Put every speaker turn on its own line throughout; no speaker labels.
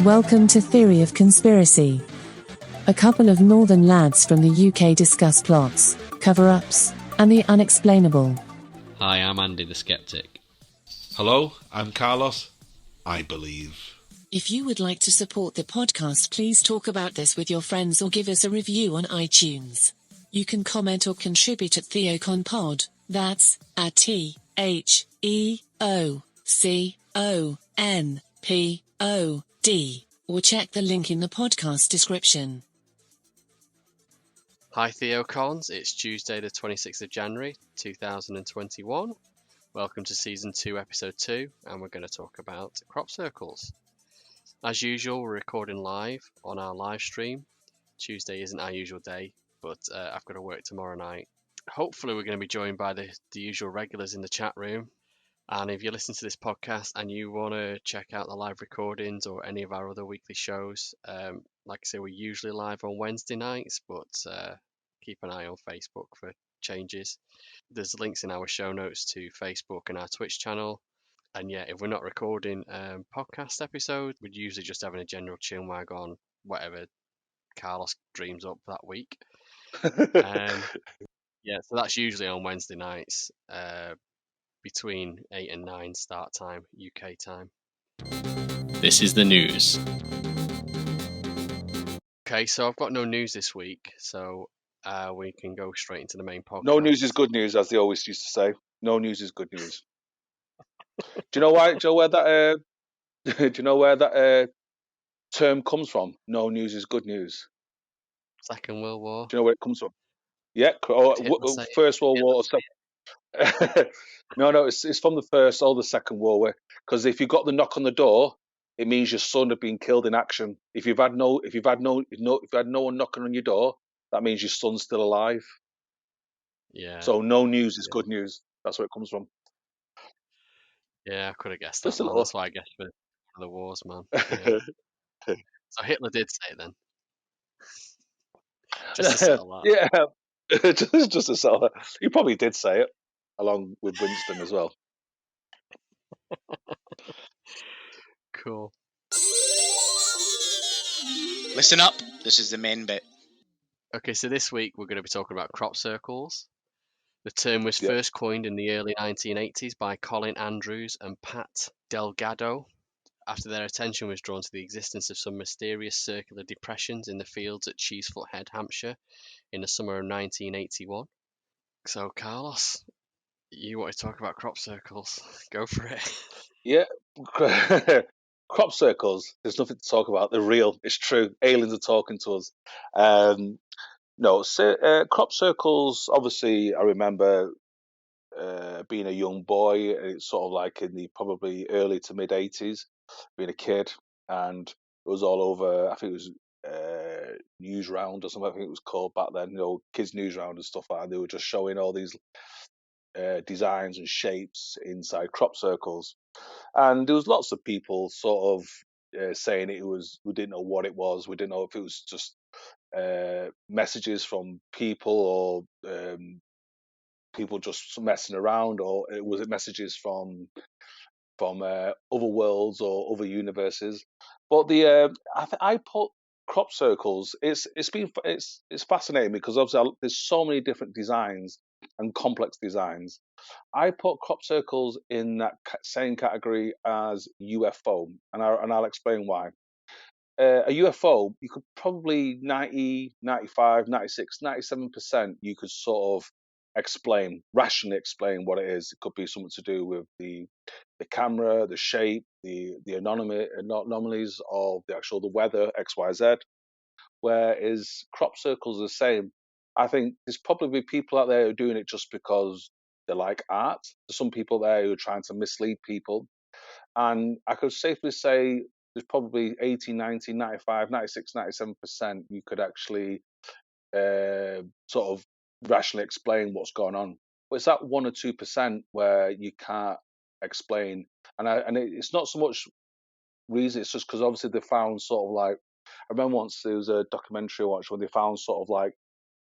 Welcome to Theory of Conspiracy. A couple of northern lads from the UK discuss plots, cover-ups, and the unexplainable.
Hi, I'm Andy the Skeptic.
Hello, I'm Carlos. I believe.
If you would like to support the podcast, please talk about this with your friends or give us a review on iTunes. You can comment or contribute at TheoConPod, that's at TheoConPod, or check the link in the podcast description.
Hi TheoCons, it's Tuesday the 26th of January 2021. Welcome to Season 2, Episode 2, and we're going to talk about crop circles. As usual, we're recording live on our live stream. Tuesday isn't our usual day, but I've got to work tomorrow night. Hopefully we're going to be joined by the usual regulars in the chat room. And if you listen to this podcast and you want to check out the live recordings or any of our other weekly shows, like I say, we're usually live on Wednesday nights, but keep an eye on Facebook for changes. There's links in our show notes to Facebook and our Twitch channel. And yeah, if we're not recording podcast episodes, we're usually just having a general chinwag on whatever Carlos dreams up that week. Yeah, so that's usually on Wednesday nights. Between 8 and 9 start time, UK time. This is the news. Okay, so I've got no news this week, so we can go straight into the main podcast.
No news is good news, as they always used to say. No news is good news. Do you know why? Do you know where that? Do you know where that term comes from? No news is good news.
Second World War.
Do you know where it comes from? Yeah, First World War. No, it's from the First or the Second World War. Because if you got the knock on the door, it means your son had been killed in action. If you've had no one knocking on your door, that means your son's still alive.
Yeah.
So no news is good news. That's where it comes from.
Yeah, I could have guessed that. Man. That's why I guessed for the wars, man. Yeah. So Hitler did say it then. Just to settle that.
Yeah, just to settle that. He probably did say it, along with Winston as well.
Cool.
Listen up, this is the main bit.
Okay, so this week we're going to be talking about crop circles. The term was first coined in the early 1980s by Colin Andrews and Pat Delgado, after their attention was drawn to the existence of some mysterious circular depressions in the fields at Cheesefoot Head, Hampshire, in the summer of 1981. So, Carlos, you want to talk about crop circles? Go for it.
Yeah, crop circles, there's nothing to talk about. They're real. It's true. Aliens are talking to us. Crop circles, obviously, I remember being a young boy. It's sort of like in the probably early to mid 80s, being a kid, and it was all over. I think it was News Round or something. I think it was called back then. Kids News Round and stuff like that. And they were just showing all these designs and shapes inside crop circles, and there was lots of people sort of saying we didn't know what it was. We didn't know if it was just messages from people or people just messing around, or was it messages from other worlds or other universes. But I put crop circles. It's fascinating because obviously there's so many different designs and complex designs. I put crop circles in that same category as UFO, and I'll explain why. A UFO, you could probably 90, 95, 96, 97% you could sort of rationally explain what it is. It could be something to do with the camera, the shape, the anomalies of the weather, XYZ. Whereas crop circles are the same. I think there's probably people out there who are doing it just because they like art. There's some people there who are trying to mislead people. And I could safely say there's probably 80, 90, 95, 96, 97% you could actually sort of rationally explain what's going on. But it's that 1 or 2% where you can't explain. And it's not so much reason, it's just because obviously they found sort of like, I remember once there was a documentary I watched where they found sort of like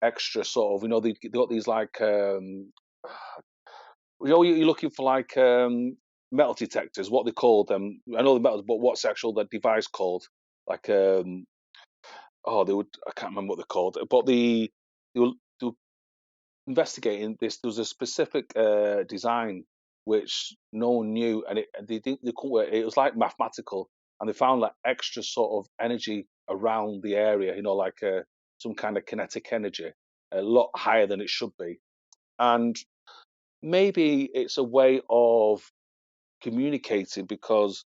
extra sort of, they got these like, you're looking for like metal detectors, what they call them. I know the metals, but what's actual the device called? Like, I can't remember what they're called, but they were investigating this. There was a specific design which no one knew, and they couldn't work. It was like mathematical, and they found like extra sort of energy around the area. Like some kind of kinetic energy, a lot higher than it should be, and maybe it's a way of communicating because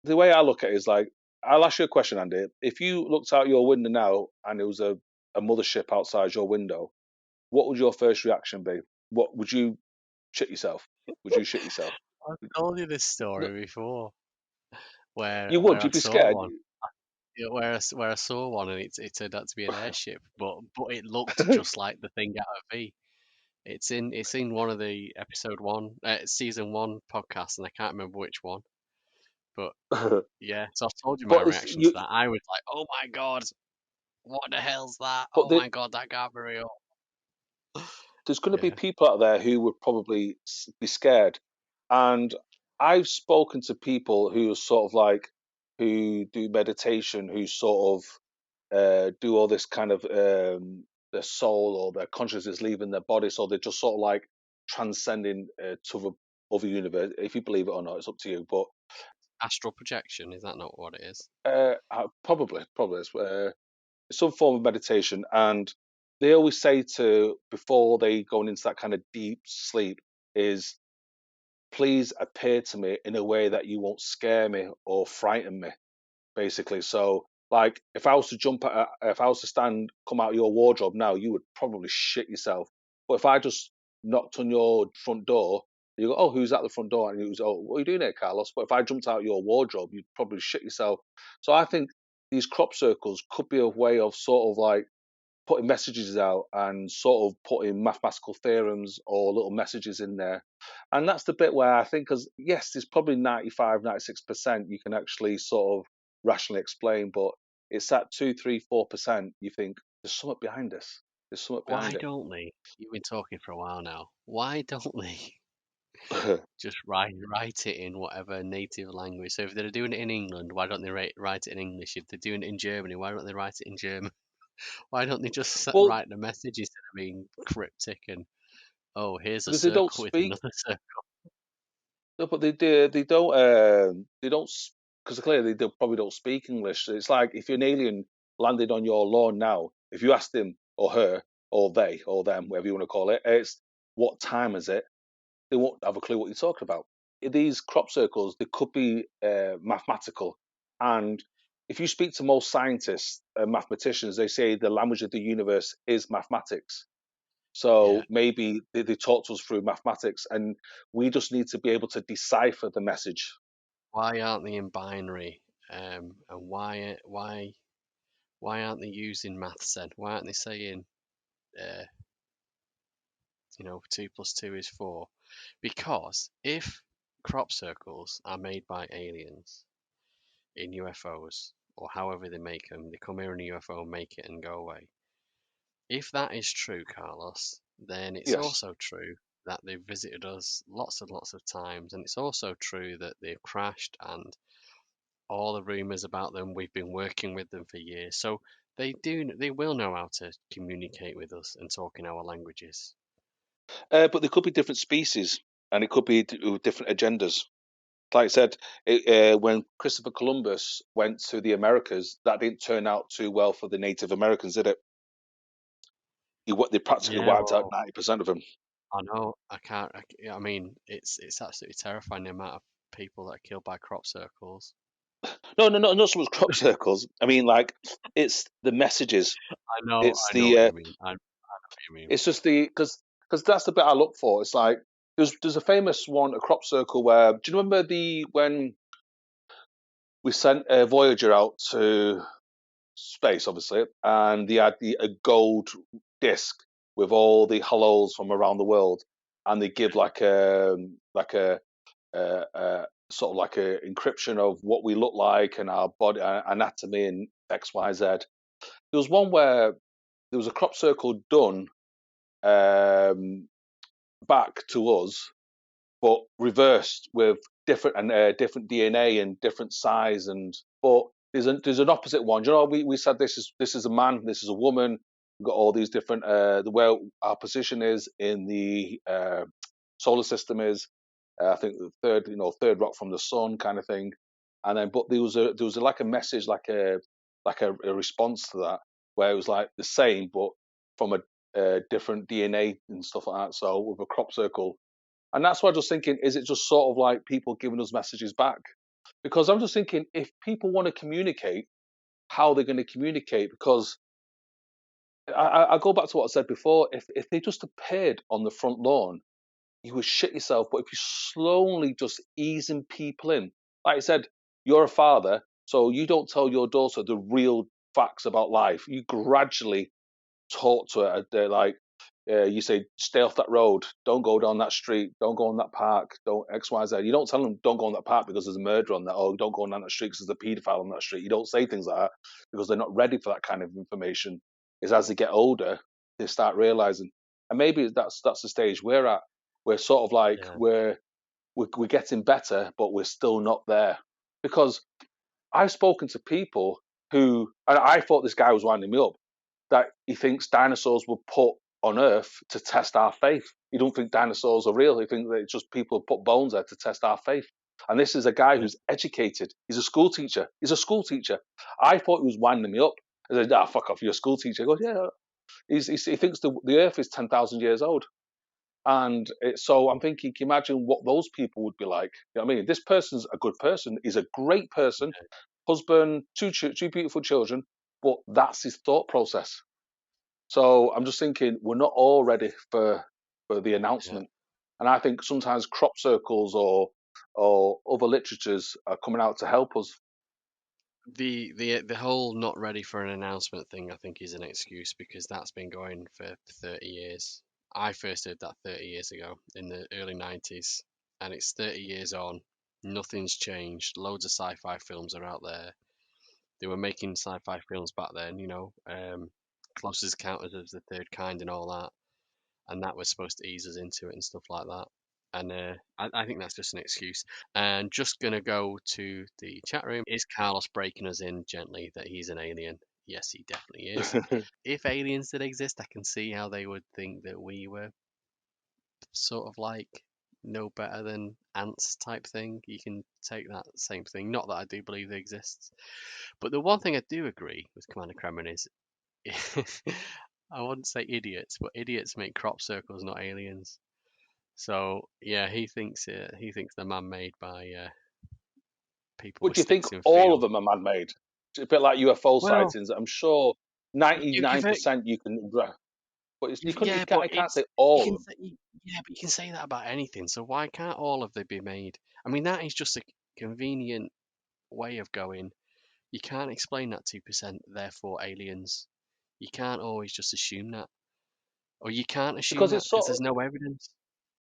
the way I look at it is like, I'll ask you a question, Andy. If you looked out your window now and there was a mothership outside your window, what would your first reaction be? What would you shit yourself? Would you shit yourself?
I've told you this
No,
story before, where
you would.
I
You'd be
saw
scared.
one. Yeah, where I saw one and it turned out to be an airship, but it looked just like the thing out of V. It's in one of the season 1 podcasts, and I can't remember which one. But
but
yeah, so I've told you my reaction to
you.
that. I was like, "Oh my god, what the hell's that?
But
Oh my god, that can't be real."
there's going to be
Yeah,
people out there who would probably be scared, and I've spoken to people who are sort of like who do meditation, who sort of do all this kind of their soul or their consciousness leaving their body, so they're just sort of like transcending to the other universe. If you believe it or not, it's up to you. But
astral projection, is that not what it is?
probably it's some form of meditation, and they always say to before they go into that kind of deep sleep is please appear to me in a way that you won't scare me or frighten me, basically. So, like, if I was to come out of your wardrobe now, you would probably shit yourself. But if I just knocked on your front door, you go, "Oh, who's at the front door?" And you go, "Oh, what are you doing here, Carlos?" But if I jumped out your wardrobe, you'd probably shit yourself. So I think these crop circles could be a way of sort of like putting messages out and sort of putting mathematical theorems or little messages in there. And that's the bit where I think, because yes, there's probably 95, 96% you can actually sort of rationally explain, but it's that 2, 3, 4% you think there's something behind this. There's something
Why
behind it.
don't they? You've been talking for a while now. Why don't they just write it in whatever native language? So if they're doing it in England, why don't they write it in English? If they're doing it in Germany, why don't they write it in German? Why don't they just
Well,
write the message instead of being cryptic and, oh, here's a
because they don't
circle with
speak.
another circle?
No, but they do. They don't because clearly they probably don't speak English. It's like if an alien landed on your lawn now, if you asked him or her or they or them, whatever you want to call it, it's what time is it? They won't have a clue what you're talking about. These crop circles, they could be mathematical, and if you speak to most scientists and mathematicians, they say the language of the universe is mathematics.
Yeah.
So maybe they talk to us through mathematics, and we just need to be able to decipher the message.
Why aren't they in binary? And why aren't they using maths then? Why aren't they saying, uh, 2 + 2 is 4? Because if crop circles are made by aliens in UFOs, or however they make them, they come here in a UFO, make it, and go away. If that is true, Carlos, then it's
Yes,
also true that they've visited us lots and lots of times, and it's also true that they've crashed, and all the rumors about them, we've been working with them for years. So they will know how to communicate with us and talk in our languages.
but they could be different species, and it could be with different agendas. Like I said, when Christopher Columbus went to the Americas, that didn't turn out too well for the Native Americans, did it? They practically
Yeah,
wiped out
well,
90% of them.
I know I can't. I mean, it's absolutely terrifying the amount of people that are killed by crop circles.
No, no, no, not so much crop circles. I mean, like it's the messages. It's
I know what
the
you mean. I know what you mean.
it's just the because that's the bit I look for. It's like there's a famous one, a crop circle where do you remember the when we sent a Voyager out to space, obviously, and they had a gold disc with all the hellos from around the world, and they give like a sort of like a encryption of what we look like and our body anatomy and X Y Z. There was one where there was a crop circle done back to us, but reversed with different DNA and different size. And but there's an opposite one. You know, we said this is a man, this is a woman. We've got all these different the where our position is in the solar system is. I think the third rock from the sun kind of thing. And then, but there was like a message, like a response to that, where it was like the same, but from a different DNA and stuff like that. So with a crop circle, and that's why I'm just thinking, is it just sort of like people giving us messages back? Because I'm just thinking, if people want to communicate, how they're going to communicate? Because I go back to what I said before. If they just appeared on the front lawn, you would shit yourself. But if you slowly just easing people in, like I said, you're a father, so you don't tell your daughter the real facts about life. You gradually talk to her. Like you say, stay off that road, don't go down that street, don't go on that park, don't X, Y, Z. You don't tell them don't go on that park because there's a murder on that, or don't go on that street because there's a paedophile on that street. You don't say things like that because they're not ready for that kind of information. Is as they get older, they start realizing, and maybe that's the stage we're at. We're sort of like
Yeah.
we're getting better, but we're still not there. Because I've spoken to people who, and I thought this guy was winding me up, that he thinks dinosaurs were put on Earth to test our faith. He don't think dinosaurs are real. He thinks that it's just people put bones there to test our faith. And this is a guy
Yeah.
who's educated. He's a school teacher. He's a school teacher. I thought he was winding me up. I said, fuck off, you're a school teacher. He goes, yeah. He thinks the Earth is 10,000 years old. And so I'm thinking, can you imagine what those people would be like? You know what I mean? This person's a good person. He's a great person, husband, two beautiful children, but that's his thought process. So I'm just thinking, we're not all ready for the
Yeah.
announcement. And I think sometimes crop circles or other literatures are coming out to help us.
The whole not ready for an announcement thing, I think, is an excuse because that's been going for 30 years. I first heard that 30 years ago in the early 90s, and it's 30 years on. Nothing's changed. Loads of sci-fi films are out there. They were making sci-fi films back then, Close Encounters of the Third Kind and all that, and that was supposed to ease us into it and stuff like that. And I think that's just an excuse. And just gonna go to the chat room. Is Carlos breaking us in gently that he's an alien? Yes, he definitely is. If aliens did exist, I can see how they would think that we were sort of like no better than ants type thing. You can take that same thing. Not that I do believe they exist, but the one thing I do agree with Commander Kremlin is I wouldn't say idiots, but idiots make crop circles, not aliens. So yeah, he thinks they're man-made by people
Would
with
you think
sticks in
all of
field.
them are man-made? It's a bit like UFO
Well,
sightings. I'm sure
you've
99% you can, but you couldn't.
yeah, but
I can't say
you
all of
can
them.
say, yeah, but you can say that about anything. So why can't all of them be made? I mean, that is just a convenient way of going. You can't explain that 2%, therefore aliens. You can't always just assume that, or you can't assume
Because
that
it's
because
sort
there's no evidence.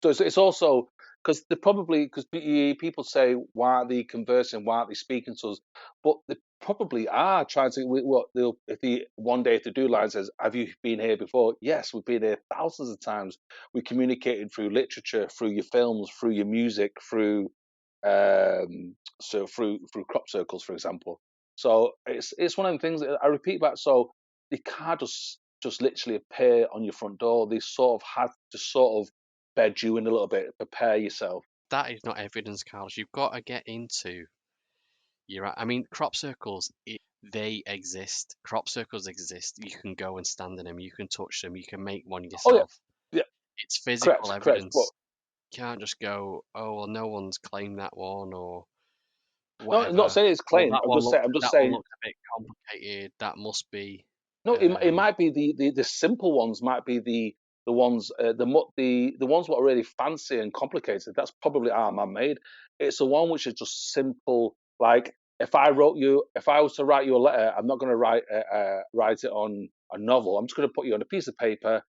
So it's also because they probably because people say why aren't they conversing, why aren't they speaking to us? But they probably are trying to. What they'll if they one day if they do line says, "Have you been here before?" Yes, we've been here thousands of times. We communicated through literature, through your films, through your music, through through crop circles, for example. So it's one of the things that I repeat back. So they can't just literally appear on your front door. They sort of had to sort of bed you in a little bit, prepare yourself.
That is not evidence, Carlos. You've got to get into your. I mean, crop circles. They exist. Crop circles exist. You can go and stand in them. You can touch them. You can make one
Oh yeah,
yourself.
yeah,
It's physical
correct. But
evidence. You can't just go, oh well, no one's claimed that one or
no, I'm not
whatever.
saying it's
Or
claimed. I'm just
that one
saying.
looks a bit complicated. That must be.
No, it
Um,
might be the simple ones. Might be the ones the ones what are really fancy and complicated. That's probably are man-made. It's the one which is just simple. Like if I was to write you a letter, I'm not going to write it on a novel. I'm just going to put you on a piece of paper.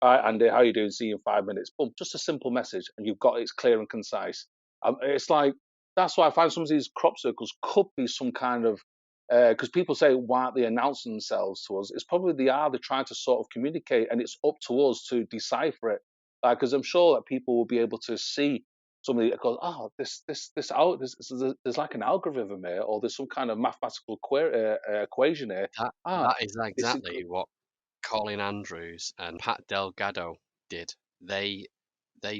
Andy, how you doing? See you in 5 minutes. Boom, just a simple message, and you've got it's clear and concise. It's like that's why I find some of these crop circles could be some kind of because people say, why aren't they announcing themselves to us? It's probably they're trying to sort of communicate, and it's up to us to decipher it. Because I'm sure that people will be able to see somebody that goes, oh, there's like an algorithm here, or there's some kind of mathematical equation here.
That
Ah,
that is
this
exactly what Colin Andrews and Pat Delgado did. They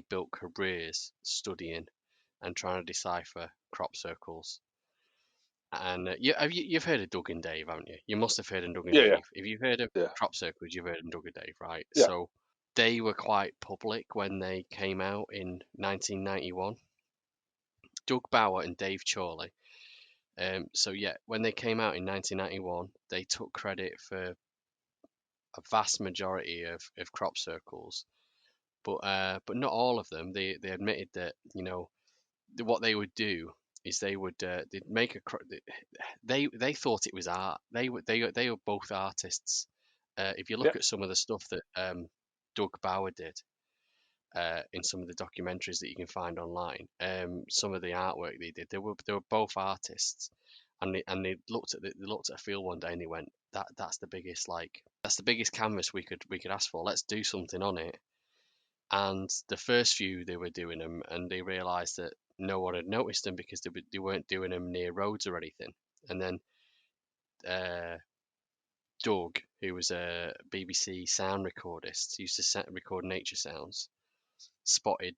built careers studying and trying to decipher crop circles. And you've heard of Doug and Dave, haven't you? You must have heard of Doug and
yeah, yeah,
Dave. If you've heard of
yeah,
crop circles, you've heard of Doug and Dave, right?
yeah.
So they were quite public when they came out in 1991. Doug Bauer and Dave Chorley. So yeah, when they came out in 1991, they took credit for a vast majority of crop circles, but not all of them. They admitted that what they would do is they'd make they thought it was art. They were both artists. If you
Yeah.
look at some of the stuff that Doug Bauer did in some of the documentaries that you can find online, some of the artwork they did, they were both artists, and they looked at a field one day and they went, that's the biggest canvas we could ask for. Let's do something on it. And the first few they were doing them, and they realised that no one had noticed them because they weren't doing them near roads or anything. And then Doug, who was a BBC sound recordist, used to record nature sounds, spotted.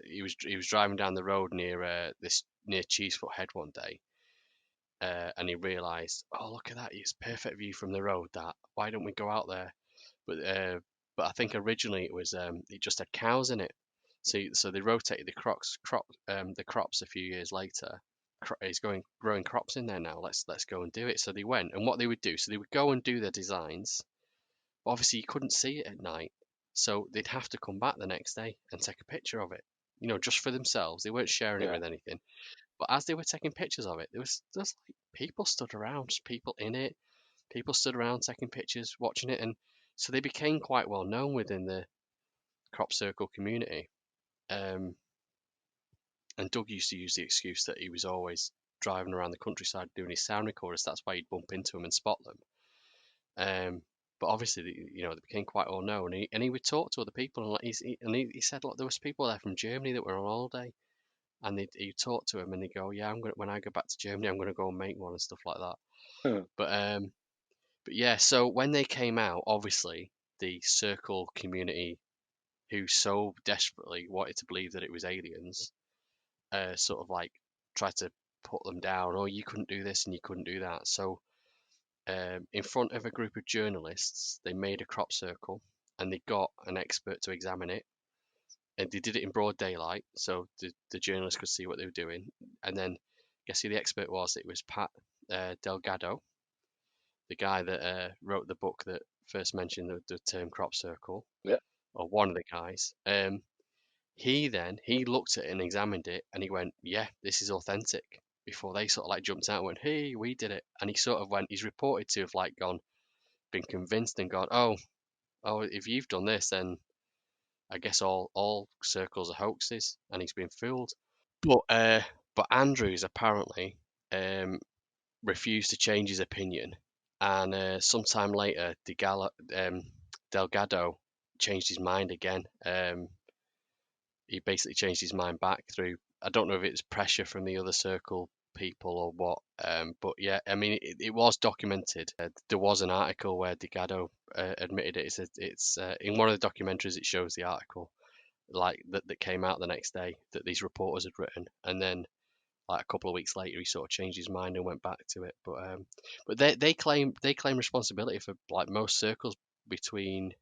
He was driving down the road near Cheesefoot Head one day, and he realised, oh, look at that! It's perfect view from the road. That, why don't we go out there? But I think originally it just had cows in it. So they rotated the crops a few years later. He's growing crops in there now. Let's go and do it. So they went, and what they would do, so they would go and do their designs. But obviously, you couldn't see it at night, so they'd have to come back the next day and take a picture of it. Just for themselves. They weren't sharing it
Yeah.
with anything. But as they were taking pictures of it, there was just like people stood around, just people in it. People stood around taking pictures, watching it, and so they became quite well known within the crop circle community. And Doug used to use the excuse that he was always driving around the countryside doing his sound recorders. That's why he'd bump into them and spot them. But obviously, they became quite well known. And he would talk to other people, and he said, look, there was people there from Germany that were on holiday, and he'd talk to them, and he'd go, yeah, when I go back to Germany, I'm going to go and make one and stuff like that.
Hmm.
But yeah, so when they came out, obviously the circle community, who so desperately wanted to believe that it was aliens, sort of like tried to put them down. Oh, you couldn't do this and you couldn't do that. So in front of a group of journalists, they made a crop circle and they got an expert to examine it. And they did it in broad daylight, so the journalists could see what they were doing. And then, guess who the expert was? It was Pat Delgado, the guy that wrote the book that first mentioned the term crop circle,
Yeah.
or one of the guys. He looked at it and examined it, and he went, "Yeah, this is authentic." Before they sort of like jumped out and went, "Hey, we did it," and he sort of went. He's reported to have like been convinced and gone, "Oh, if you've done this, then I guess all circles are hoaxes," and he's been fooled. But Andrews apparently refused to change his opinion, and sometime later, Delgado changed his mind again. He basically changed his mind back through, I don't know if it's pressure from the other circle people or what, but yeah, I mean, it was documented. There was an article where Delgado admitted it. It's in one of the documentaries. It shows the article like that came out the next day that these reporters had written, and then like a couple of weeks later he sort of changed his mind and went back to it. But they claim responsibility for like most circles between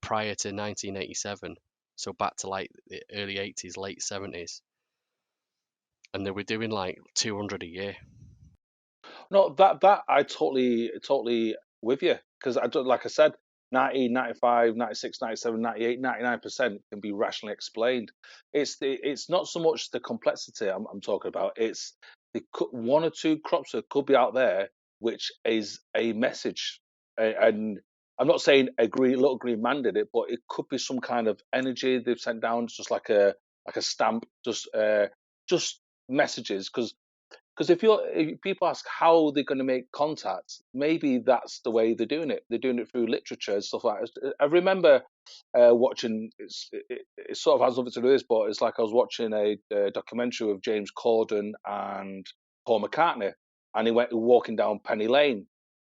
prior to 1987, so back to like the early 80s, late 70s, and they were doing like 200 a year.
No, that I totally with you, because I don't, like I said, 90, 95, 96, 97, 98, 99% can be rationally explained. It's not so much the complexity I'm talking about. It's one or two crops that could be out there, which is a message. And I'm not saying little green man did it, but it could be some kind of energy they've sent down, just like a stamp, just messages. Because Because if people ask how they're going to make contact, maybe that's the way they're doing it. They're doing it through literature and stuff like that. I remember watching. It sort of has nothing to do with this, but it's like I was watching a documentary of James Corden and Paul McCartney, and he went walking down Penny Lane,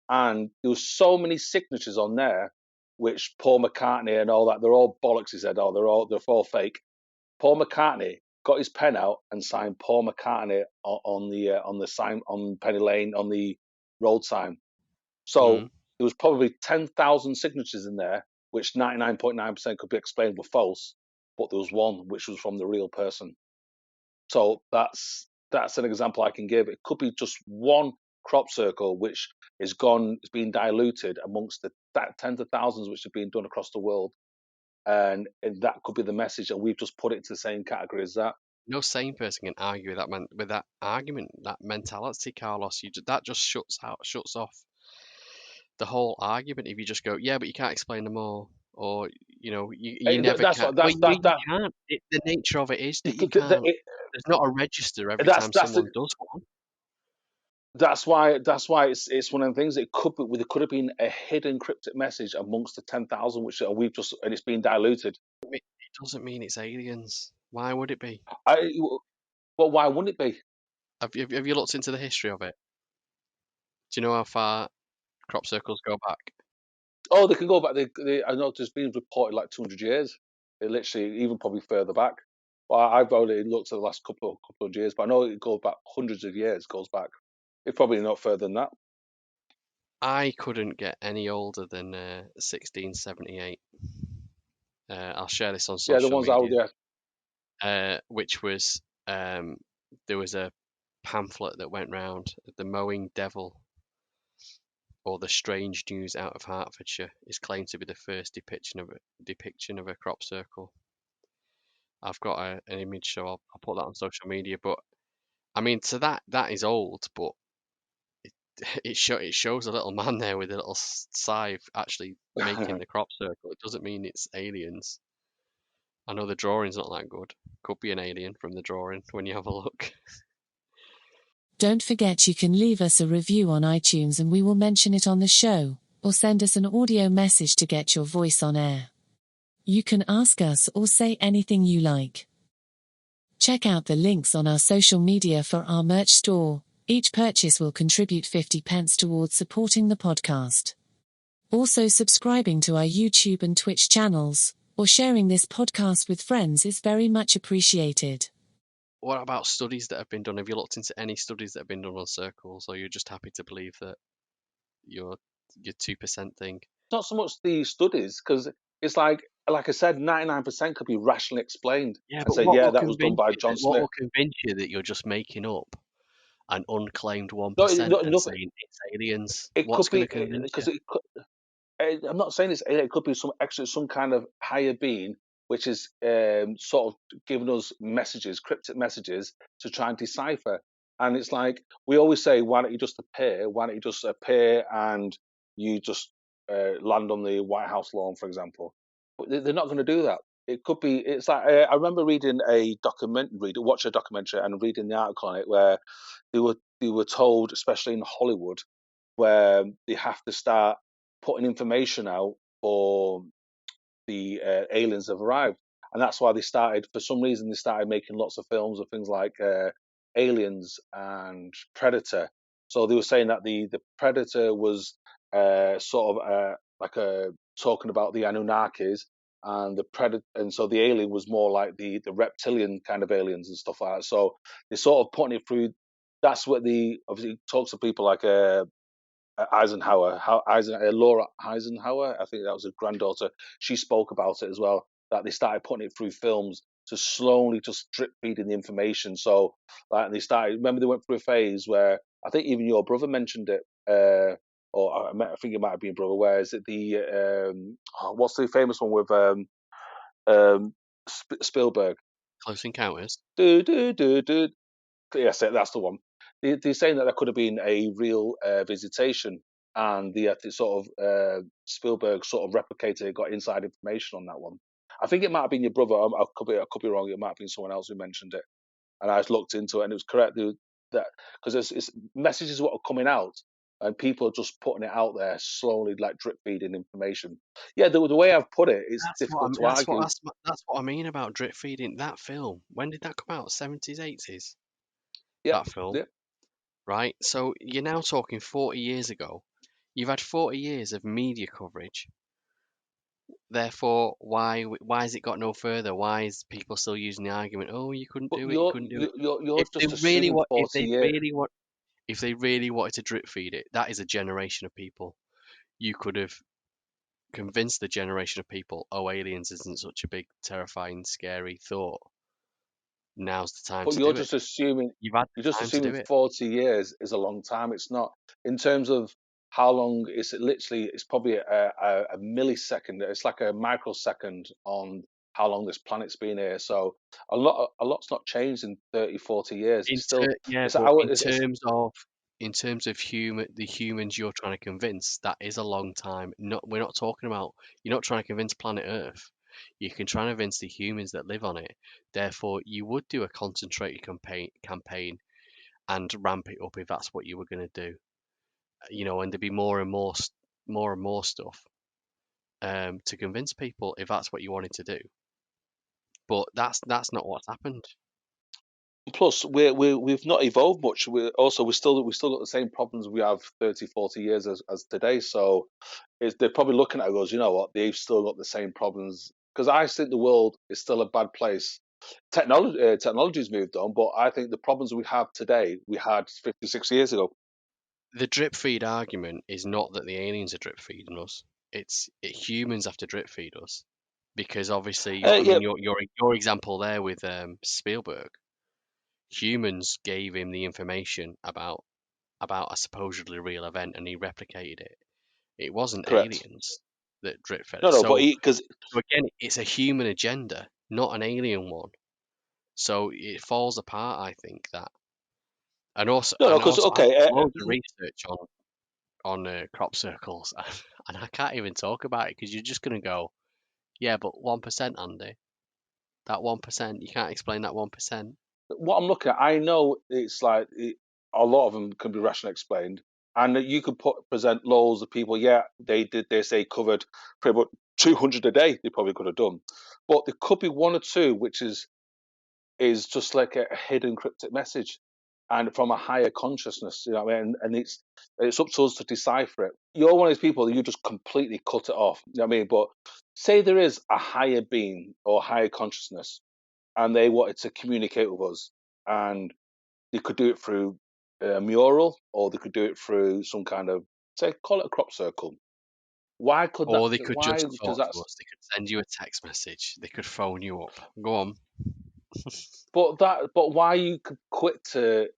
and there was so many signatures on there, which Paul McCartney and all that, they're all bollocks. He said, "Oh, they're all fake." Paul McCartney got his pen out and signed Paul McCartney on the sign on Penny Lane on the road sign. So there was probably 10,000 signatures in there, which 99.9% could be explained were false, but there was one which was from the real person. So that's an example I can give. It could be just one crop circle which is gone, it's been diluted amongst the tens of thousands which have been done across the world. And that could be the message, and we've just put it into the same category as that.
No sane person can argue with that argument, that mentality, Carlos. That just shuts off the whole argument. If you just go, yeah, but you can't explain them all, or you never can. You can't. The nature of it is that you can't. There's not a register every time someone does one.
That's why it's one of the things. There could have been a hidden cryptic message amongst the 10,000, which we've just, and it's been diluted.
It doesn't mean it's aliens. Why would it be?
Well, why wouldn't it be?
Have you looked into the history of it? Do you know how far crop circles go back?
Oh, they can go back. I know there's been reported like 200 years. They literally even probably further back. Well, I've only looked at the last couple of years, but I know it goes back hundreds of years. Goes back. It's probably not further than that.
I couldn't get any older than 1678. I'll share this on social
the ones
media.
out there.
Which was there was a pamphlet that went round, "The Mowing Devil," or "The Strange News Out of Hertfordshire," is claimed to be the first depiction of a crop circle. I've got an image, so I'll put that on social media. But I mean, so that is old, but it shows a little man there with a little scythe actually making the crop circle. It doesn't mean it's aliens. I know the drawing's not that good. Could be an alien from the drawing when you have a look.
Don't forget you can leave us a review on iTunes and we will mention it on the show, or send us an audio message to get your voice on air. You can ask us or say anything you like. Check out the links on our social media for our merch store. Each purchase will contribute 50 pence towards supporting the podcast. Also, subscribing to our YouTube and Twitch channels, or sharing this podcast with friends is very much appreciated.
What about studies that have been done? Have you looked into any studies that have been done on circles, or you're just happy to believe that your 2% thing?
Not so much the studies, because it's like I said, 99% could be rationally explained.
Yeah,
but that was done by John Smith.
What will convince you that you're just making up an unclaimed 1% and saying it's aliens? What's going to convince you?
I'm not saying it could be some kind of higher being which is sort of giving us messages, cryptic messages to try and decipher. And it's like we always say, why don't you just appear? Why don't you just appear and you just land on the White House lawn, for example? But they're not going to do that. It could be. It's like I remember reading watching a documentary and reading the article on it where they were told, especially in Hollywood, where they have to start putting information out for the aliens have arrived, and that's why for some reason they started making lots of films of things like Aliens and Predator. So they were saying that the Predator was sort of talking about the Anunnakis, and and so the alien was more like the reptilian kind of aliens and stuff like that. So they're sort of putting it through. That's what obviously talks to people like Laura Eisenhower, I think that was her granddaughter. She spoke about it as well, that they started putting it through films to slowly just drip feeding the information. So they started, remember they went through a phase where I think even your brother mentioned it, or I think it might have been brother, where is it what's the famous one with Spielberg?
Close Encounters?
Yes, that's the one. They're saying that there could have been a real visitation, and the sort of Spielberg sort of replicated, got inside information on that one. I think it might have been your brother. I could be wrong. It might have been someone else who mentioned it, and I just looked into it, and it was correct. that because it's messages what are coming out, and people are just putting it out there slowly, like drip feeding information. Yeah, the way I've put it, it's
That's what I
difficult
mean.
to argue.
That's what I mean about drip feeding. That film. When did that come out? 70s, 80s.
Yeah,
That film,
yeah.
right? So you're now talking 40 years ago. You've had 40 years of media coverage. Therefore, why has it got no further? Why is people still using the argument? Oh, you couldn't
But
do it. You couldn't do it.
you're
If they
just
really
assuming
want,
40 years.
if they really wanted to drip feed it, that is a generation of people. You could have convinced the generation of people, oh, aliens isn't such a big, terrifying, scary thought. Now's the time
But
to do it. You've had
you're
the
just
time to
assuming
do it.
40 years is a long time. It's not in terms of how long. It's literally it's probably a millisecond. It's like a microsecond on how long this planet's been here. So a lot's not changed in 30, 40 years. It's still
Yeah,
it's
but
our it's
in terms of the humans you're trying to convince, that is a long time. Not we're not talking about you're not trying to convince planet Earth. You can try and convince the humans that live on it. Therefore, you would do a concentrated campaign and ramp it up if that's what you were going to do. And there'd be more and more stuff to convince people if that's what you wanted to do. But that's not what's happened.
plus we've not evolved much. We still got the same problems we have 30, 40 years as today. So they're probably looking at it and goes, you know what, they've still got the same problems. Because I think the world is still a bad place. Technology's moved on, but I think the problems we have today we had 56 years ago.
The drip feed argument is not that the aliens are drip feeding us. Humans have to drip feed us because obviously, I
Yeah,
mean, your example there with Spielberg, humans gave him the information about a supposedly real event, and he replicated it. It wasn't
correct.
aliens that drip fed
No,
it.
no, but
So again, it's a human agenda, not an alien one. So it falls apart, I think that,
no, no,
and
because
also I've
okay,
done loads of research on crop circles, and I can't even talk about it because you're just gonna go, yeah, but 1%, Andy, that 1%, you can't explain that 1%.
what I'm looking at, I know it's like a lot of them can be rationally explained, and that you could present loads of people. Yeah, they did this. They covered pretty much 200 a day. They probably could have done, but there could be one or two which is just like a hidden cryptic message, and from a higher consciousness. You know what I mean? And it's up to us to decipher it. You're one of these people that you just completely cut it off. You know what I mean? But say there is a higher being or higher consciousness, and they wanted to communicate with us, and they could do it through a mural, or they could do it through some kind of, say, call it a crop circle. Why could that?
Or they could
Why
just
does
talk
that?
to us. They could send you a text message. They could phone you up. Go on.
But why are you quick to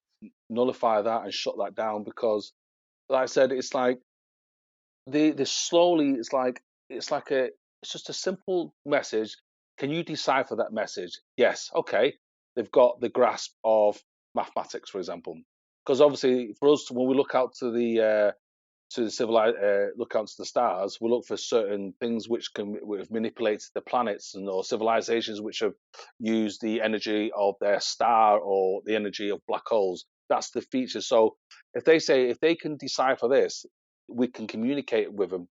nullify that and shut that down? Because, like I said, it's like they slowly. It's just a simple message. Can you decipher that message? Yes. Okay. They've got the grasp of mathematics, for example. Because obviously, for us, when we look out to the look out to the stars, we look for certain things which have manipulated the planets or civilizations which have used the energy of their star or the energy of black holes. That's the feature. So if they can decipher this, we can communicate with them.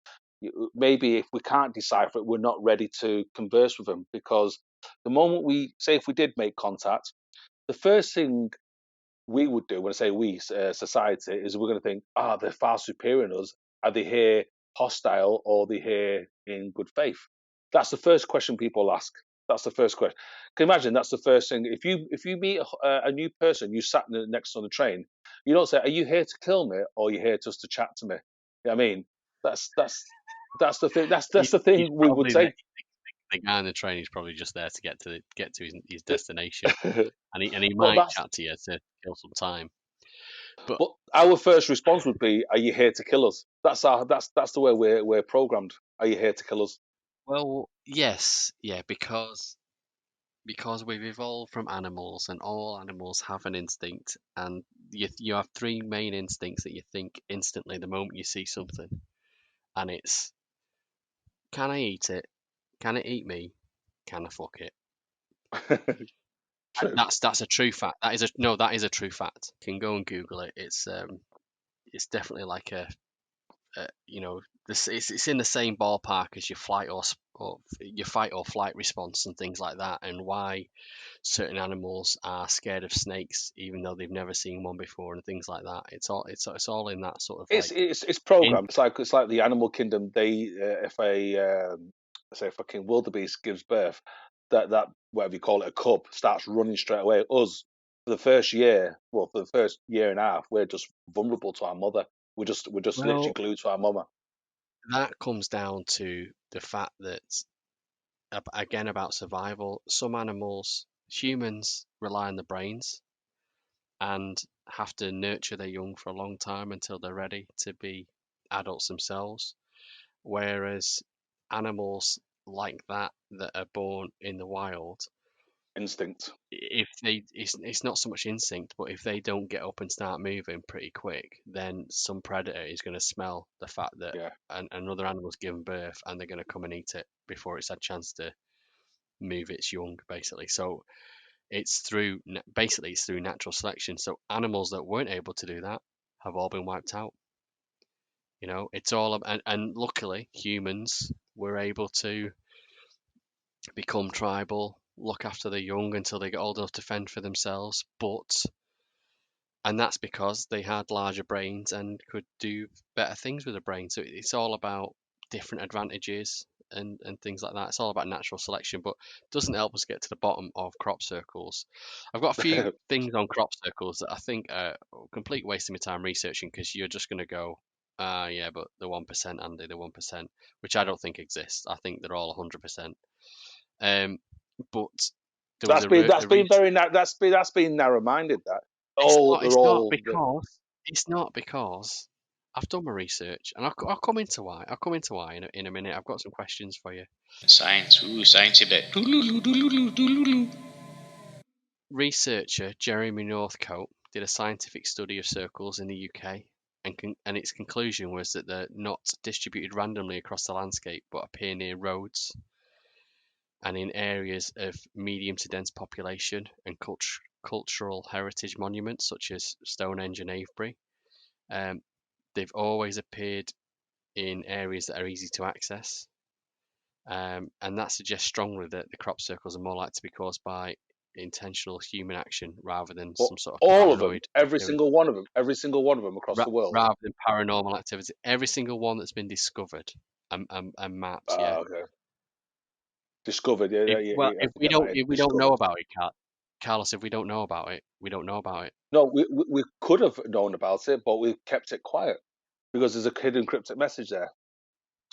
Maybe if we can't decipher it, we're not ready to converse with them, because the moment we say, if we did make contact, the first thing we would do, when I say we, society, is we're going to think, they're far superior to us. Are they here hostile, or are they here in good faith? That's the first question people ask. That's the first question. Can you imagine? That's the first thing. If you meet a new person, you sat next on the train, you don't say, "Are you here to kill me, or are you here just to chat to me?" You know what I mean? That's the thing. That's the
He's
thing we would
probably there.
say.
The guy on the train is probably just there to get to his destination, and he
but
might
that's
chat to you to kill some time. But
But our first response would be, "Are you here to kill us?" That's the way we're programmed. Are you here to kill us?
well, yes, yeah, because we've evolved from animals, and all animals have an instinct, and you have three main instincts that you think instantly the moment you see something, and it's, can I eat it? Can it eat me? Can I fuck it?
True.
That's a true fact. That is a true fact. You can go and Google it. It's definitely like it's in the same ballpark as your your fight or flight response and things like that, and why certain animals are scared of snakes even though they've never seen one before and things like that. It's all in that sort of
It's programmed. It's like the animal kingdom. They if a say if a fucking wildebeest gives birth, that whatever you call it, a cub starts running straight away. Us for the first year, for the first year and a half, we're just vulnerable to our mother. We're just literally glued to our mama.
That comes down to the fact that again about survival. Some animals, humans rely on the brains and have to nurture their young for a long time until they're ready to be adults themselves. Whereas animals like that are born in the wild,
Instinct.
it's not so much instinct, but if they don't get up and start moving pretty quick, then some predator is going to smell the fact that another animal's given birth, and they're going to come and eat it before it's had a chance to move its young, basically. So it's through natural selection. So animals that weren't able to do that have all been wiped out. It's all and luckily humans were able to become tribal, look after the young until they get old enough to fend for themselves. And that's because they had larger brains and could do better things with the brain. So it's all about different advantages and things like that. It's all about natural selection, but doesn't help us get to the bottom of crop circles. I've got a few things on crop circles that I think are a complete waste of my time researching, because you're just going to go, yeah, but the 1%, Andy, the 1%, which I don't think exists. I think they're all 100%. But
that's been narrow-minded. That
it's not because I've done my research, and I'll come into why. I'll come into why in a minute. I've got some questions for you.
Science, science a bit.
Researcher Jeremy Northcote did a scientific study of circles in the UK, and its conclusion was that they're not distributed randomly across the landscape, but appear near roads and in areas of medium to dense population and cultural heritage monuments such as Stonehenge and Avebury. They've always appeared in areas that are easy to access, and that suggests strongly that the crop circles are more likely to be caused by intentional human action rather than some sort of
all of them, every single one of them across the world,
rather than paranormal activity. Every single one that's been discovered and mapped. Yeah.
Okay. Discovered.
If we don't know about it, Carlos, if we don't know about it, we don't know about it.
No, we could have known about it, but we kept it quiet because there's a hidden cryptic message there.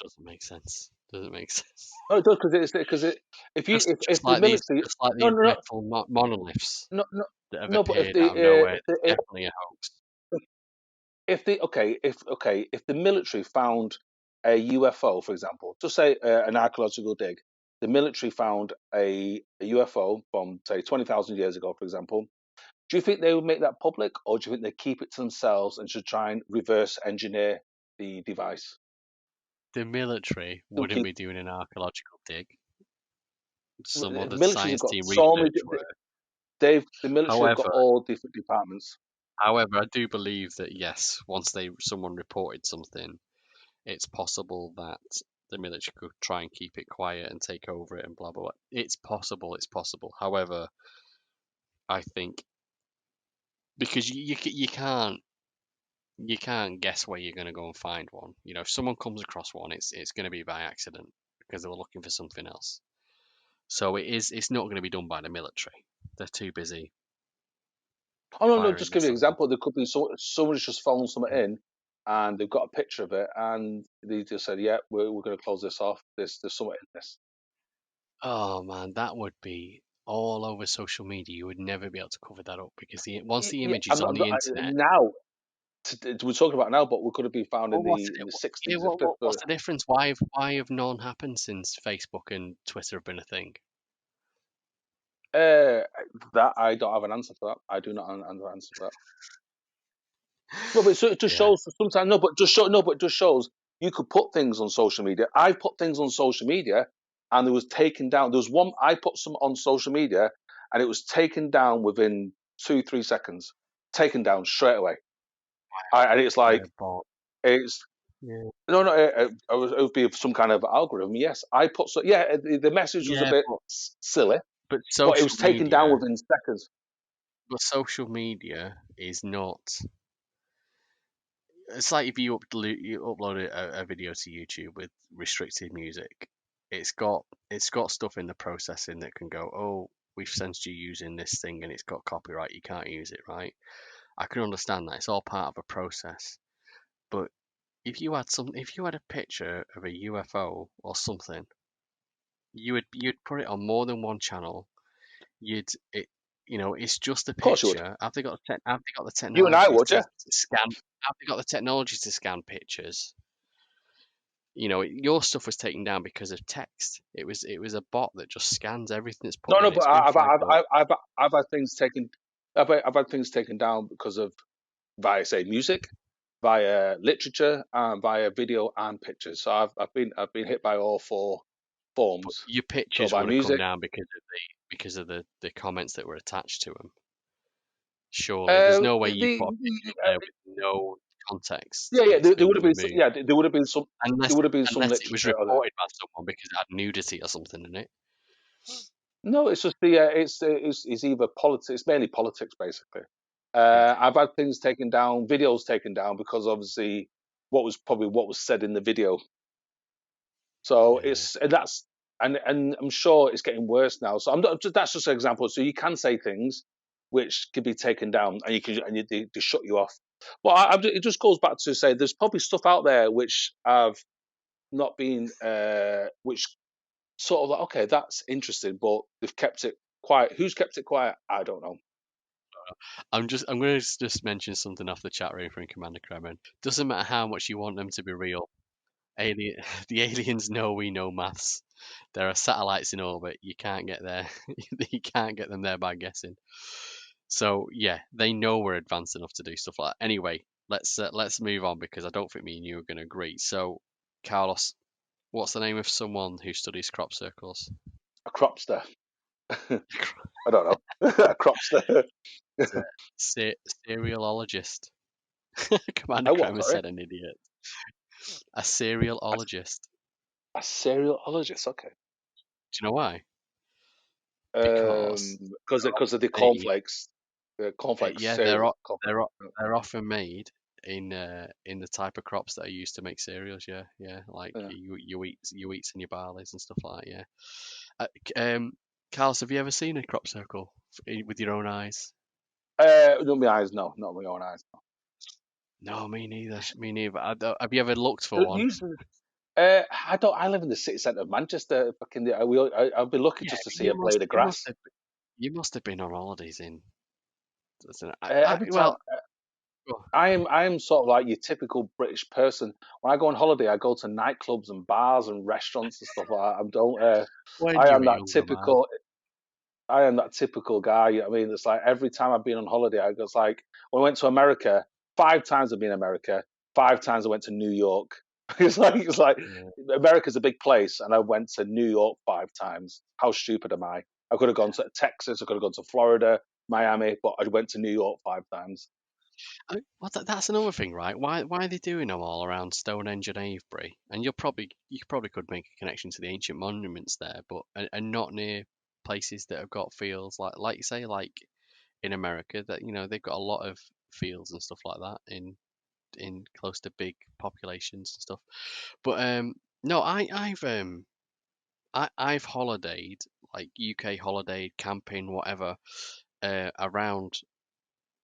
Doesn't make sense. Doesn't make sense.
No, it does, because if the military,
metal monoliths that have appeared out of nowhere, it's definitely a hoax.
If the military found a UFO, for example, just say an archaeological dig, the military found a UFO from say 20,000 years ago, for example. Do you think they would make that public, or do you think they keep it to themselves and should try and reverse engineer the device?
The military wouldn't be doing an archaeological dig. Some other science team
The military have got all different departments.
However, I do believe that yes, once someone reported something, it's possible that the military could try and keep it quiet and take over it and blah blah blah. It's possible. However, I think because you can't guess where you're going to go and find one. If someone comes across one, it's going to be by accident because they were looking for something else. So it's not going to be done by the military. They're too busy.
Oh no! Just give you an example. There could be someone's just phoned something in, and they've got a picture of it, and they just said, "Yeah, we're going to close this off. There's something in this."
Oh man, that would be all over social media. You would never be able to cover that up because once the image is on the internet.
Now, we're talking about now, but we could have been found in the 60s.
Yeah, what's the difference? Why have none happened since Facebook and Twitter have been a thing?
That I don't have an answer for that. I do not have an answer for that. No, but it just shows sometimes. But it just shows you could put things on social media. I've put things on social media, and there was taken down. There was one I put some on social media, and it was taken down within 2-3 seconds. Taken down straight away. And it's like,
bot.
it's
Yeah.
no, it would be some kind of algorithm. Yes, I put the message was a
Yeah,
bit
but
silly, but it
social
was taken down
media,
within seconds.
but social media is not. It's like if you upload a video to YouTube with restricted music, it's got stuff in the processing that can go, oh, we've censored you using this thing and it's got copyright, you can't use it, right? I can understand that. It's all part of a process. But if you had a picture of a UFO or something, you'd put it on more than one channel. It's just a
Of course you would.
picture. Have they got the
You and I
technology
would,
to
yeah.
scan? Have they got the technology to scan pictures? Your stuff was taken down because of text. It was a bot that just scans everything that's put
No,
in.
but
It's been flagged up.
I've had things taken. I've had things taken down because of via say music, via literature, and via video and pictures. So I've been hit by all four
But
forms.
your
So
pictures
by
would have come
music,
down because of the comments that were attached to them. Surely, there's no way you put a picture up there with no context and it's
there would
been
have been
removed,
there would have been some
unless
there would have been some
unless it was
literature on it.
reported by someone because it had nudity or something in it.
No, it's just it's either politics. It's mainly politics, basically.
Yeah,
I've had things taken down, videos taken down because obviously what was said in the video. So
yeah,
and I'm sure it's getting worse now. So that's just an example. So you can say things which can be taken down, and they shut you off. But it just goes back to say there's probably stuff out there which have not been which sort of like, okay, that's interesting, but they've kept it quiet. Who's kept it quiet? I don't know.
I'm going to just mention something off the chat room from Commander Kremen. Doesn't matter how much you want them to be real. The aliens know we know maths. There are satellites in orbit. You can't get there. You can't get them there by guessing. So yeah, they know we're advanced enough to do stuff like that. Anyway, let's move on because I don't think me and you are going to agree. So, Carlos, what's the name of someone who studies crop circles?
A cropster. I don't know. A cropster.
It's a cerealologist. Commander
A what?
Kremer
Sorry.
said an idiot. A cerealologist.
A cerealologist. Okay.
Do you know why? Because
Because of the
they
cornflakes. The cornflakes
yeah,
cereal. Cornflakes.
they're often made in the type of crops that are used to make cereals. Yeah, yeah, like
Yeah.
your wheats and your barleys and stuff like that. Yeah. Carlos, have you ever seen a crop circle with your own eyes?
Not my eyes. No, not my own eyes.
No, me neither. Me neither. Have you ever looked for
No.
one?
I don't. I live in the city centre of Manchester. Fucking, I'll be lucky
Yeah,
just to
but
see a blade of grass.
you must have been on holidays in.
Every time
Well, oh,
I am sort of like your typical British person. When I go on holiday, I go to nightclubs and bars and restaurants and stuff like that. I don't.
when
I
you
am
were
that
younger, man.
typical. I am that typical guy. I mean, it's like every time I've been on holiday, I was like, when I went to America, 5 times I've been in America, 5 times I went to New York. It's like
Yeah.
America's a big place, and I went to New York 5 times. How stupid am I? I could have gone to Texas, I could have gone to Florida, Miami, but I went to New York 5 times.
Well, that's another thing, right? Why are they doing them all around Stonehenge and Avebury? And you probably could make a connection to the ancient monuments there, but and not near places that have got fields like you say, like in America that they've got a lot of fields and stuff like that in close to big populations and stuff. But no, I've holidayed like UK holidayed camping whatever around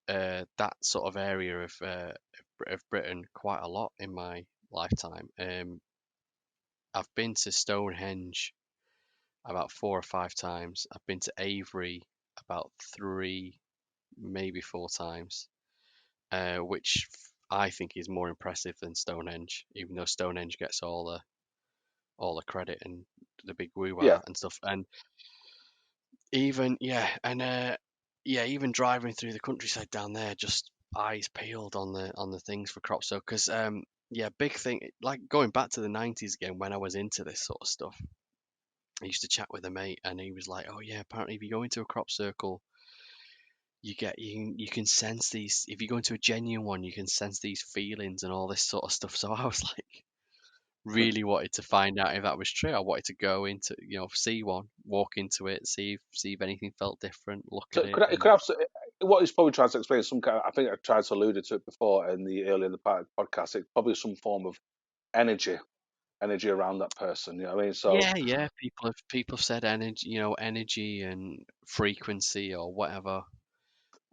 that sort of area of Britain quite a lot in my lifetime. I've been to Stonehenge about 4 or 5 times. I've been to Avebury about three, maybe 4 times, which I think is more impressive than Stonehenge, even though Stonehenge gets all the credit and the big
Yeah,
woo-wah and stuff. And even even driving through the countryside down there, just eyes peeled on the things for crop so because big thing like going back to the 90s again when I was into this sort of stuff. I used to chat with a mate, and he was like, "Oh yeah, apparently if you go into a crop circle, you can sense these. If you go into a genuine one, you can sense these feelings and all this sort of stuff." So I was like, really wanted to find out if that was true. I wanted to go into, see one, walk into it, see if anything felt different, look
So
at it,
it
and
could have what he's probably trying to explain is some kind. I think I tried to allude to it before in the earlier in the podcast. It's probably some form of energy, energy around that person. You know what I mean? So
yeah, people have said energy, energy and frequency or whatever,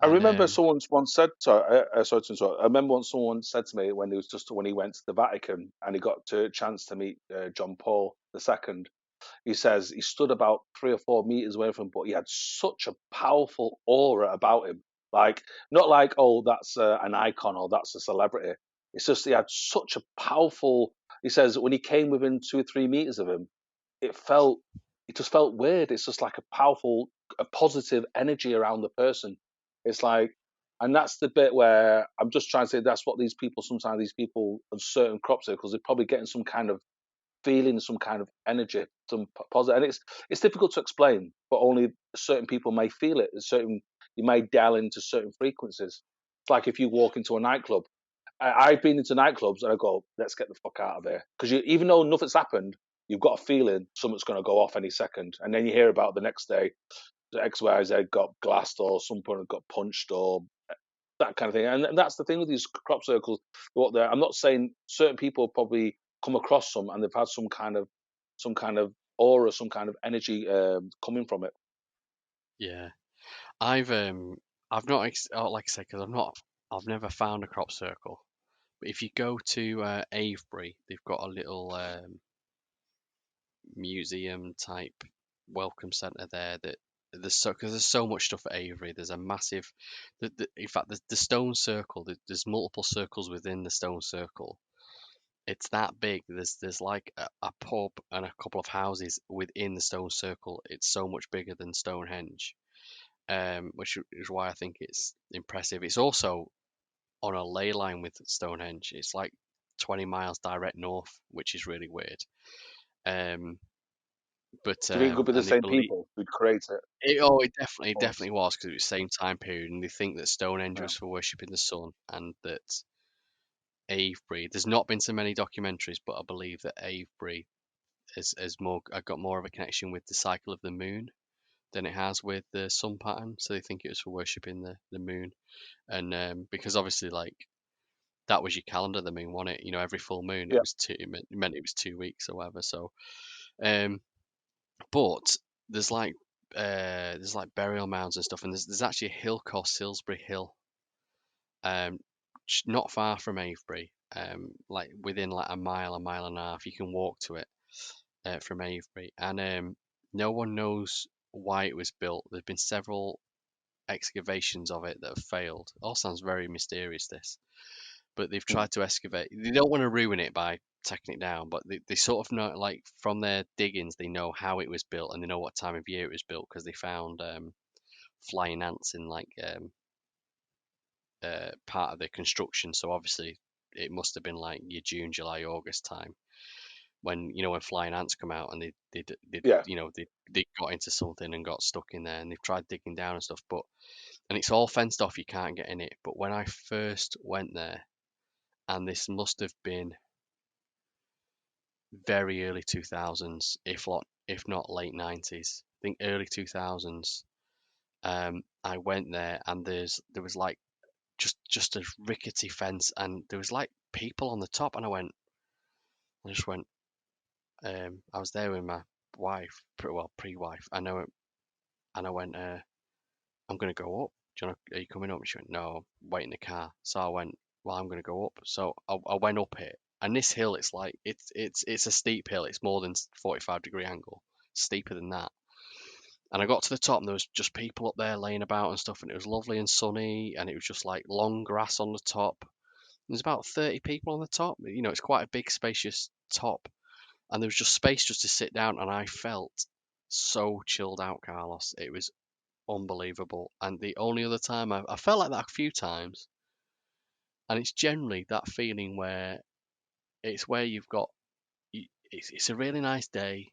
I
and
remember someone once said, sorry to interrupt. I remember once someone said to me when he went to the Vatican and he got a chance to meet John Paul II. He says he stood about 3 or 4 meters away from him, but he had such a powerful aura about him. Like, not like, oh, that's an icon or that's a celebrity. It's just he had such a powerful. He says when he came within 2 or 3 meters of him, it felt, it just felt weird. It's just like a powerful, a positive energy around the person. It's like, and that's the bit where I'm just trying to say that's what sometimes these people on certain crop circles, they're probably getting some kind of feeling, some kind of energy, some positive, and it's difficult to explain, but only certain people may feel it. You may dial into certain frequencies. It's like if you walk into a nightclub. I've been into nightclubs and I go, let's get the fuck out of here, because even though nothing's happened, you've got a feeling something's going to go off any second, and then you hear about the next day the XYZ got glassed or someone got punched or that kind of thing. And that's the thing with these crop circles. I'm not saying certain people probably come across some and they've had some kind of aura, some kind of energy coming from it.
yeah, I've not like I said, because I've never found a crop circle. But if you go to Avebury, they've got a little museum type welcome centre there that because there's so much stuff at Avebury. There's a massive, in fact, the stone circle. There's multiple circles within the stone circle. It's that big. There's like a pub and a couple of houses within the stone circle. It's so much bigger than Stonehenge, which is why I think it's impressive. It's also on a ley line with Stonehenge. It's like 20 miles direct north, which is really weird. Um, but
Do you think it could be the
and they
same
believe
people who'd create it?
it
Or,
definitely was because it was the same time period, and they think that Stonehenge
yeah.
was for worshipping the sun, and that Avebury. There's not been so many documentaries, but I believe that Avebury has more. I got more of a connection with the cycle of the moon than it has with the sun pattern. So they think it was for worshipping the moon, and because obviously like that was your calendar, the moon, wasn't it? Every full moon it
Yeah.
was it meant it was 2 weeks or whatever. So, um, but there's like burial mounds and stuff, and there's actually a hill called Silsbury Hill, um, not far from Avebury, like within like a mile and a half. You can walk to it from Avebury, and no one knows why it was built. There's been several excavations of it that have failed. It all sounds very mysterious, this, but they've
Hmm.
tried to excavate. They don't want to ruin it by taking it down, but they sort of know, like from their diggings, they know how it was built and they know what time of year it was built because they found flying ants in like part of the construction. So obviously, it must have been like your June, July, August time when when flying ants come out and
Yeah.
they got into something and got stuck in there, and they've tried digging down and stuff, but and it's all fenced off. You can't get in it. But when I first went there, and this must have been very early 2000s, if not late 90s. I think early 2000s. I went there and there was like just a rickety fence and there was like people on the top and I just went I was there with my wife, pre-wife. I went I'm gonna go up. Are you coming up? She went, no, wait in the car. So I went, well, I'm gonna go up. So I went up it, and this hill, it's like it's a steep hill. It's more than 45-degree angle, steeper than that. And I got to the top, and there was just people up there laying about and stuff, and it was lovely and sunny, and it was just like long grass on the top. There's about 30 people on the top. It's quite a big, spacious top, and there was just space just to sit down, and I felt so chilled out, Carlos. It was unbelievable. And the only other time I felt like that a few times, and it's generally that feeling where it's where you've got it's a really nice day,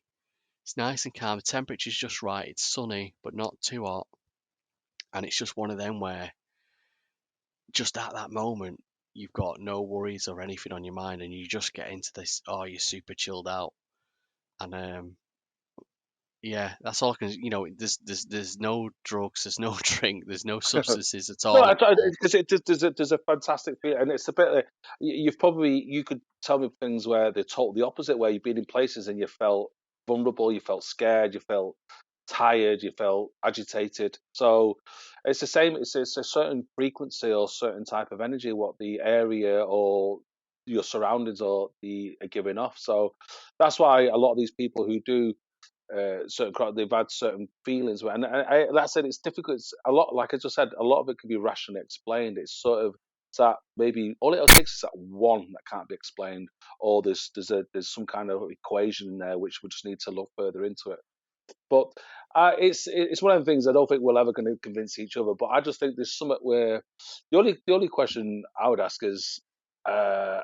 It's nice and calm. The temperature's just right. It's sunny, but not too hot. And it's just one of them where just at that moment, you've got no worries or anything on your mind, and you just get into this, oh, you're super chilled out. And yeah, that's all I can, there's no drugs, there's no drink, there's no substances at
No,
all.
because there's a fantastic feel, and it's a bit like you could tell me things where they're total the opposite, where you've been in places and you felt vulnerable, you felt scared, you felt tired, you felt agitated. So it's the same. It's a certain frequency or certain type of energy what the area or your surroundings are giving off. So that's why a lot of these people who do they've had certain feelings, and like I said, it's difficult. It's a lot, like I just said, a lot of it can be rationally explained. It's sort of that maybe all it takes is that one that can't be explained, or there's some kind of equation in there which we just need to look further into it. But it's one of the things I don't think we're ever going to convince each other. But I just think there's something where the only question I would ask is. It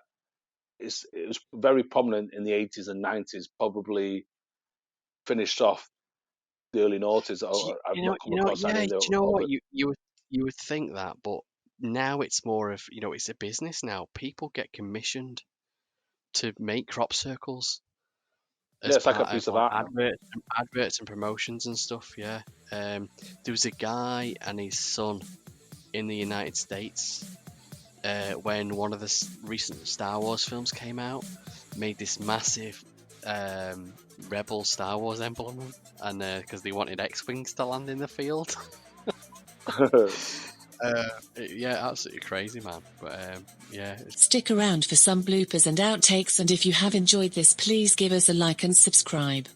was very prominent in the 80s and 90s, probably finished off the early noughties. I've not come across
Yeah.
any
Do you know
of
what?
it.
You would think that, but now it's more of, it's a business now. People get commissioned to make crop circles
Yeah,
as
it's like a
part
piece
of
of
like
art now.
adverts and promotions and stuff. Yeah. There was a guy and his son in the United States when one of the recent Star Wars films came out, made this massive Rebel Star Wars emblem, and because they wanted X-wings to land in the field. Yeah, absolutely crazy, man. But yeah.
Stick around for some bloopers and outtakes, and if you have enjoyed this, please give us a like and subscribe.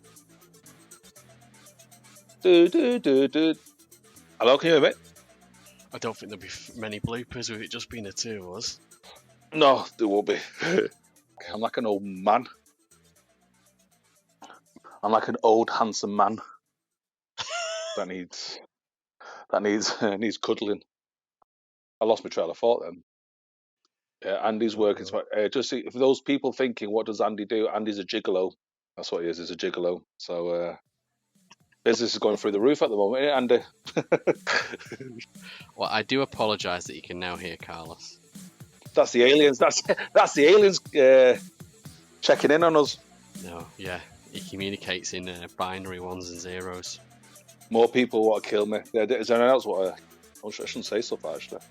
Hello, can you hear me?
I don't think there'll be many bloopers with it just being the two of us.
No, there won't be. I'm like an old man. I'm like an old handsome man that needs needs cuddling. I lost my trail of thought then. Yeah, Andy's working. Just see, for those people thinking, what does Andy do? Andy's a gigolo. That's what he is. He's a gigolo. So business is going through the roof at the moment, Andy.
Well, I do apologise that you can now hear Carlos.
That's the aliens. That's the aliens checking in on us.
No, yeah, he communicates in binary ones and zeros.
More people want to kill me. Is there anyone else? I shouldn't say stuff actually.